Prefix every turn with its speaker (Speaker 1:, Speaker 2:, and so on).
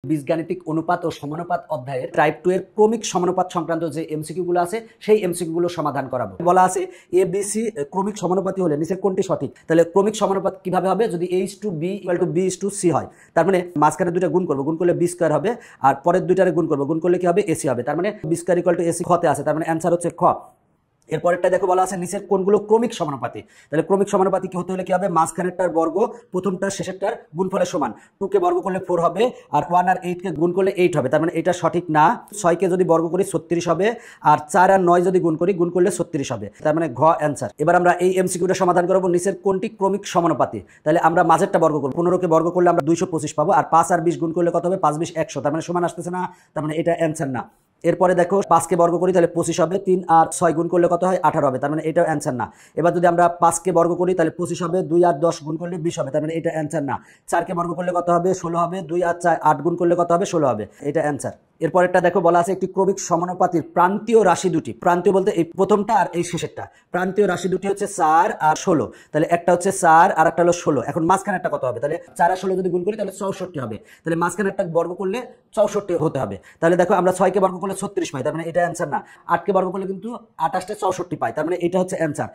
Speaker 1: বীজগাণিতিক অনুপাত ও সমানুপাত অধ্যায়ের টাইপ 2 এর ক্রমিক সমানুপাত সংক্রান্ত যে এমসিকিউ গুলো আছে সেই এমসিকিউ গুলো সমাধান করাবো। বলা আছে এ বি সি ক্রমিক সমানুপাতি হলে নিচের কোনটি সঠিক? তাহলে ক্রমিক সমানুপাত কিভাবে হবে? যদি a/b = b/c হয়, তার মানে মাঝখানে দুইটা গুণ করব, গুণ করলে b স্কয়ার হবে, আর পরের দুইটারে গুণ করব, গুণ করলে কি হবে? ac হবে। তার মানে b স্কয়ার = ac খতে আছে, তার মানে অ্যানসার হচ্ছে খ। এরপরেরটা দেখো বলা আছে নিচের কোনগুলো ক্রমিক সমানুপাতি। তাহলে ক্রমিক সমানুপাতি কি হতে হলে কি হবে? মাঝখানেরটার বর্গ প্রথমটার শেষেরটার গুণফলের সমান। 2 কে বর্গ করলে 4 হবে, আর 1 আর 8 কে গুণ করলে 8 হবে, তার মানে এটা সঠিক না। 6 কে যদি বর্গ করি 36 হবে, আর 4 আর 9 যদি গুণ করি, গুণ করলে 36 হবে, তার মানে ঘ অ্যানসার। এবার আমরা এই এমসিকিউটা সমাধান করব। নিচের কোনটি ক্রমিক সমানুপাতি? তাহলে আমরা মাঝেরটা বর্গ করব, 15 কে বর্গ করলে আমরা 225 পাবো, আর 5 আর 20 গুণ করলে কত হবে? 5 20 100, তার মানে সমান আসতেছে না, তার মানে এটা অ্যানসার না। এরপরে দেখো 5 কে বর্গ করি তাহলে 25 হবে, 3 আর 6 গুণ করলে কত হয়? 18 হবে, তার মানে এটাও অ্যানসার না। এবার যদি আমরা 5 কে বর্গ করি তাহলে 25 হবে, 2 আর 10 গুণ করলে 20 হবে, তার মানে এটা অ্যানসার না। 4 কে বর্গ করলে কত হবে? 16 হবে, 2 আর 4 8 গুণ করলে কত হবে? 16 হবে, এটা অ্যানসার। এরপরেরটা দেখো বলা আছে একটি ক্রমিক সমানুপাতির প্রান্তীয় রাশি দুটি। প্রান্তীয় বলতে এই প্রথমটা আর এই শেষেরটা। প্রান্তীয় রাশি দুটি হচ্ছে 4 আর 16। তাহলে একটা হচ্ছে 4 আর একটা হলো 16। এখন মাঝখানেরটা কত হবে? তাহলে 4 আর 16 যদি গুণ করি তাহলে 64 হবে, তাহলে মাঝখানেরটা বর্গ করলে 64 হতে হবে। তাহলে দেখো আমরা 6 কে বর্গ করলে 36 পাই, তার মানে এটা অ্যানসার না। 8 কে বর্গ করলে কিন্তু 28 তে 64 পাই, তার মানে এটা হচ্ছে অ্যানসার।